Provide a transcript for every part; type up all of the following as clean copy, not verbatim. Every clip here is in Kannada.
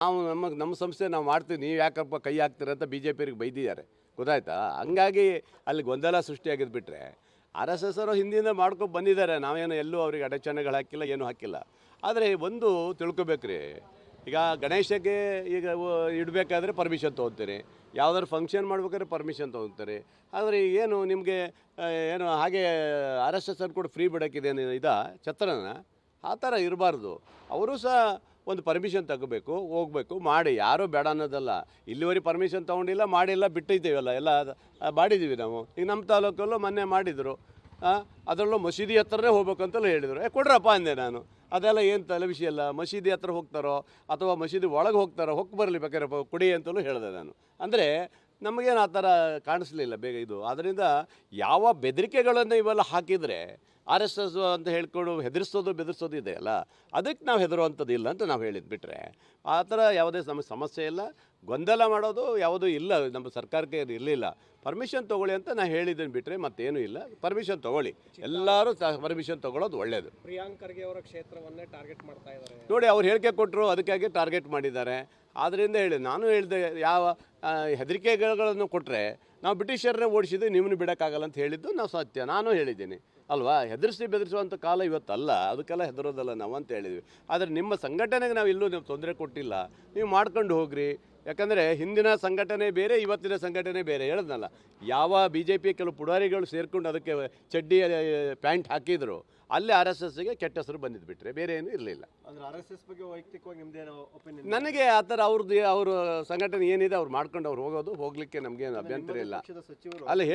ನಾವು ನಮ್ಮ ಸಂಸ್ಥೆ ನಾವು ಮಾಡ್ತೀವಿ, ನೀವು ಯಾಕಪ್ಪ ಕೈ ಹಾಕ್ತೀರ ಅಂತ BJP ಬೈದಿದ್ದಾರೆ, ಗೊತ್ತಾಯ್ತಾ? ಹಂಗಾಗಿ ಅಲ್ಲಿ ಗೊಂದಲ ಸೃಷ್ಟಿಯಾಗಿದ್ದು ಬಿಟ್ಟರೆ RSS ಅವರು ಹಿಂದಿನಿಂದ ಮಾಡ್ಕೊಂಡು ಬಂದಿದ್ದಾರೆ. ನಾವೇನು ಎಲ್ಲೂ ಅವ್ರಿಗೆ ಅಡಚಣೆಗಳು ಹಾಕಿಲ್ಲ, ಏನೂ ಹಾಕಿಲ್ಲ. ಆದರೆ ಒಂದು ತಿಳ್ಕೊಬೇಕ್ರಿ, ಈಗ ಗಣೇಶಕ್ಕೆ ಈಗ ಇಡಬೇಕಾದ್ರೆ ಪರ್ಮಿಷನ್ ತೊಗೊತೀರಿ, ಯಾವುದಾದ್ರು ಫಂಕ್ಷನ್ ಮಾಡ್ಬೇಕಾದ್ರೆ ಪರ್ಮಿಷನ್ ತೊಗೊತಾರೆ. ಆದರೆ ಏನು ನಿಮಗೆ ಏನು ಹಾಗೆ RSS ಅವ್ರು ಕೂಡ ಫ್ರೀ ಬಿಡೋಕ್ಕಿದೇನು ಛತ್ರನ ಆ ಥರ ಇರಬಾರ್ದು. ಅವರು ಸಹ ಒಂದು ಪರ್ಮಿಷನ್ ತಗೋಬೇಕು, ಹೋಗಬೇಕು, ಮಾಡಿ. ಯಾರೂ ಬೇಡ ಅನ್ನೋದಲ್ಲ. ಇಲ್ಲಿವರೆಗೆ ಪರ್ಮಿಷನ್ ತೊಗೊಂಡಿಲ್ಲ, ಮಾಡಿಲ್ಲ, ಬಿಟ್ಟಿದ್ದೀವಲ್ಲ, ಎಲ್ಲ ಮಾಡಿದ್ದೀವಿ ನಾವು. ಈಗ ನಮ್ಮ ತಾಲೂಕಲ್ಲೂ ಮೊನ್ನೆ ಮಾಡಿದರು, ಅದರಲ್ಲೂ ಮಸೀದಿ ಹತ್ರನೇ ಹೋಗ್ಬೇಕಂತಲೂ ಹೇಳಿದರು. ಕೊಡ್ರಪ್ಪ ಅಂದೆ ನಾನು. ಅದೆಲ್ಲ ಏನು ತಲೆ ವಿಷಯ ಅಲ್ಲ. ಮಸೀದಿ ಹತ್ರ ಹೋಗ್ತಾರೋ ಅಥವಾ ಮಸೀದಿ ಒಳಗೆ ಹೋಗ್ತಾರೋ, ಹೊಕ್ಕೆ ಬರಲಿ ಬೇಕಾದ್ರೆ ಕೊಡಿ ಅಂತಲೂ ಹೇಳಿದೆ ನಾನು. ಅಂದರೆ ನಮಗೇನು ಆ ಥರ ಕಾಣಿಸ್ಲಿಲ್ಲ ಬೇಗ ಇದು. ಆದ್ದರಿಂದ ಯಾವ ಬೆದರಿಕೆಗಳನ್ನು ಇವೆಲ್ಲ ಹಾಕಿದರೆ RSS ಅಂತ ಹೇಳ್ಕೊಂಡು ಬೆದರಿಸೋದು ಇದೆಯಲ್ಲ, ಅದಕ್ಕೆ ನಾವು ಹೆದರುವಂಥದ್ದು ಇಲ್ಲ ಅಂತ ನಾವು ಹೇಳಿದ್ದು ಬಿಟ್ಟರೆ ಆ ಥರ ಯಾವುದೇ ಸಮಸ್ಯೆ ಇಲ್ಲ. ಗೊಂದಲ ಮಾಡೋದು ಯಾವುದೂ ಇಲ್ಲ, ನಮ್ಮ ಸರ್ಕಾರಕ್ಕೆ ಇರಲಿಲ್ಲ. ಪರ್ಮಿಷನ್ ತೊಗೊಳ್ಳಿ ಅಂತ ನಾನು ಹೇಳಿದ್ದೀನಿ ಬಿಟ್ಟರೆ ಮತ್ತೇನೂ ಇಲ್ಲ. ಪರ್ಮಿಷನ್ ತೊಗೊಳ್ಳಿ, ಎಲ್ಲರೂ ಪರ್ಮಿಷನ್ ತೊಗೊಳ್ಳೋದು ಒಳ್ಳೆಯದು. ಪ್ರಿಯಾಂಕ್ ಖರ್ಗೆ ಅವರ ಕ್ಷೇತ್ರವನ್ನೇ ಟಾರ್ಗೆಟ್ ಮಾಡ್ತಾ ಇದ್ದಾರೆ ನೋಡಿ, ಅವ್ರು ಹೇಳಿಕೆ ಕೊಟ್ಟರು, ಅದಕ್ಕಾಗಿ ಟಾರ್ಗೆಟ್ ಮಾಡಿದ್ದಾರೆ. ಆದ್ದರಿಂದ ನಾನು ಹೇಳಿದೆ, ಯಾವ ಹೆದರಿಕೆಗಳನ್ನು ಕೊಟ್ಟರೆ ನಾವು ಬ್ರಿಟಿಷರನ್ನೇ ಓಡಿಸಿದ್ದು, ನಿಮ್ಮನ್ನು ಬಿಡೋಕ್ಕಾಗಲ್ಲ ಅಂತ ಹೇಳಿದ್ದು ನಾವು ಸತ್ಯ. ನಾನು ಹೇಳಿದ್ದೀನಿ ಅಲ್ವಾ, ಬೆದರಿಸುವಂಥ ಕಾಲ ಇವತ್ತಲ್ಲ, ಅದಕ್ಕೆಲ್ಲ ಹೆದರೋದಲ್ಲ ನಾವು ಅಂತ ಹೇಳಿದ್ವಿ. ಆದರೆ ನಿಮ್ಮ ಸಂಘಟನೆಗೆ ನಾವು ಎಲ್ಲೂ ನೀವು ತೊಂದರೆ ಕೊಟ್ಟಿಲ್ಲ, ನೀವು ಮಾಡ್ಕೊಂಡು ಹೋಗ್ರಿ. ಯಾಕಂದರೆ ಹಿಂದಿನ ಸಂಘಟನೆ ಬೇರೆ, ಇವತ್ತಿನ ಸಂಘಟನೆ ಬೇರೆ. ಹೇಳಿದ್ನಲ್ಲ, ಯಾವ BJP ಕೆಲವು ಪುಡಾರಿಗಳು ಸೇರ್ಕೊಂಡು ಅದಕ್ಕೆ ಚಡ್ಡಿ ಪ್ಯಾಂಟ್ ಹಾಕಿದ್ರು, ಅಲ್ಲಿ RSSಗೆ ಕೆಟ್ಟ ಹೆಸರು ಬಂದಿದ್ದು ಬಿಟ್ಟರೆ ಬೇರೆ ಏನೂ ಇರಲಿಲ್ಲ. ಅಂದರೆ RSS ಬಗ್ಗೆ ವೈಯಕ್ತಿಕವಾಗಿ ನಿಮ್ಮದೇನೋ ಒಪಿನಿಯನ್? ನನಗೆ ಆ ಥರ ಅವ್ರ ಸಂಘಟನೆ ಏನಿದೆ ಅವ್ರು ಮಾಡ್ಕೊಂಡು ಅವ್ರು ಹೋಗಲಿಕ್ಕೆ ನಮಗೇನು ಅಭ್ಯಂತರ ಇಲ್ಲ. ಅಲ್ಲಿ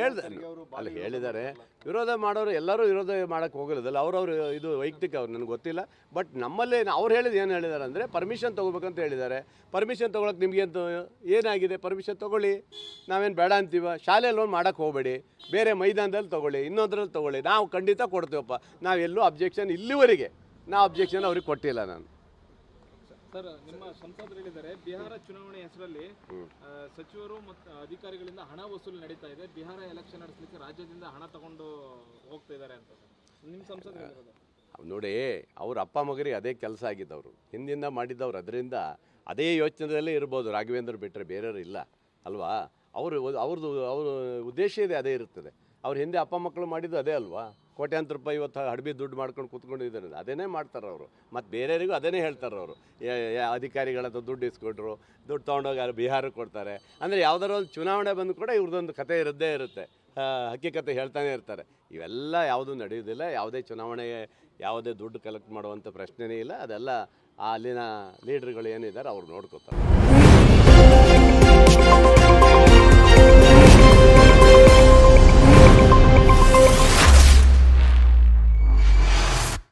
ಹೇಳಿದ್ದಾರೆ, ವಿರೋಧ ಮಾಡೋರು ಎಲ್ಲರೂ ವಿರೋಧ ಮಾಡೋಕ್ಕೆ ಹೋಗೋದಿಲ್ಲ, ಅವ್ರವ್ರು ಇದು ವೈಯಕ್ತಿಕ, ಅವ್ರು ನನಗೆ ಗೊತ್ತಿಲ್ಲ. ಬಟ್ ನಮ್ಮಲ್ಲಿ ಅವ್ರು ಹೇಳಿದ್ದು ಏನು ಹೇಳಿದ್ದಾರೆ ಅಂದರೆ ಪರ್ಮಿಷನ್ ತೊಗೋಬೇಕಂತ ಹೇಳಿದ್ದಾರೆ. ಪರ್ಮಿಷನ್ ತೊಗೊಳಕ್ಕೆ ನಿಮಗೇನು ಏನಾಗಿದೆ? ಪರ್ಮಿಷನ್ ತೊಗೊಳ್ಳಿ, ನಾವೇನು ಬೇಡ ಅಂತೀವ. ಶಾಲೆಯಲ್ಲಿ ಒಂದು ಮಾಡೋಕ್ಕೆ ಹೋಗಬೇಡಿ, ಬೇರೆ ಮೈದಾನದಲ್ಲಿ ತೊಗೊಳ್ಳಿ, ಇನ್ನೊಂದ್ರಲ್ಲಿ ತೊಗೊಳ್ಳಿ, ನಾವು ಖಂಡಿತ ಕೊಡ್ತೀವಪ್ಪ. ನಾವೆಲ್ಲೂ ಅಬ್ಜೆಕ್ಷನ್ ಇಲ್ಲಿವರೆಗೆ ಅಬ್ಜೆಕ್ಷನ್ ಅವ್ರಿಗೆ ಕೊಟ್ಟಿಲ್ಲ ನಾನು. ಸರ್, ನಿಮ್ಮ ಸಂಸದರು ಹೇಳಿದ್ದಾರೆ ಬಿಹಾರ ಚುನಾವಣೆ ಹೆಸರಲ್ಲಿ ಸಚಿವರು ಮತ್ತು ಅಧಿಕಾರಿಗಳಿಂದ ಹಣ ವಸೂಲಿ ನಡೀತಾ ಇದೆ, ಬಿಹಾರ ಎಲೆಕ್ಷನ್ ನಡೆಸಲಿಕ್ಕೆ ರಾಜ್ಯದಿಂದ ಹಣ ತಗೊಂಡು ಹೋಗ್ತಾ ಇದ್ದಾರೆ ಅಂತ. ನಿಮ್ಮ ಸಂಸದರು ನೋಡಿ, ಅವ್ರ ಅಪ್ಪ ಮಗರಿಗೆ ಅದೇ ಕೆಲಸ ಆಗಿದ್ದವರು, ಹಿಂದಿಂದ ಮಾಡಿದ್ದವ್ರು. ಅದರಿಂದ ಅದೇ ಯೋಚನೆಯಲ್ಲೇ ಇರ್ಬೋದು ರಾಘವೇಂದ್ರ ಬಿಟ್ಟರೆ ಬೇರೆಯವರು ಇಲ್ಲ ಅಲ್ವಾ. ಅವ್ರ ಉದ್ದೇಶ ಇದೆ, ಅದೇ ಇರ್ತದೆ. ಅವ್ರ ಹಿಂದೆ ಅಪ್ಪ ಮಕ್ಕಳು ಮಾಡಿದ್ದು ಅದೇ ಅಲ್ವಾ. ಕೋಟ್ಯಾಂತರ ರೂಪಾಯಿ ಇವತ್ತು ಹಡಬಿ ದುಡ್ಡು ಮಾಡ್ಕೊಂಡು ಕೂತ್ಕೊಂಡಿದ್ದಾರೆ, ಅದೇನೇ ಮಾಡ್ತಾರೆ ಅವರು. ಮತ್ತು ಬೇರೆಯವರಿಗೂ ಅದನ್ನೇ ಹೇಳ್ತಾರೆ ಅವರು. ಅಧಿಕಾರಿಗಳ ಹತ್ರ ದುಡ್ಡು ಇಸ್ಕೊಂಡ್ರು, ದುಡ್ಡು ತೊಗೊಂಡೋಗಿ ಬಿಹಾರಕ್ಕೆ ಕೊಡ್ತಾರೆ. ಅಂದರೆ ಯಾವುದಾದ್ರು ಒಂದು ಚುನಾವಣೆ ಬಂದು ಕೂಡ ಇವ್ರದ್ದೊಂದು ಕತೆ ಇರೋದೇ ಇರುತ್ತೆ, ಹಕ್ಕಿಕತೆ ಹೇಳ್ತಾನೆ ಇರ್ತಾರೆ. ಇವೆಲ್ಲ ಯಾವುದೂ ನಡೆಯೋದಿಲ್ಲ. ಯಾವುದೇ ಚುನಾವಣೆಗೆ ಯಾವುದೇ ದುಡ್ಡು ಕಲೆಕ್ಟ್ ಮಾಡುವಂಥ ಪ್ರಶ್ನೆನೇ ಇಲ್ಲ. ಅದೆಲ್ಲ ಅಲ್ಲಿನ ಲೀಡ್ರ್ಗಳು ಏನಿದ್ದಾರೆ ಅವ್ರು ನೋಡ್ಕೋತಾರೆ.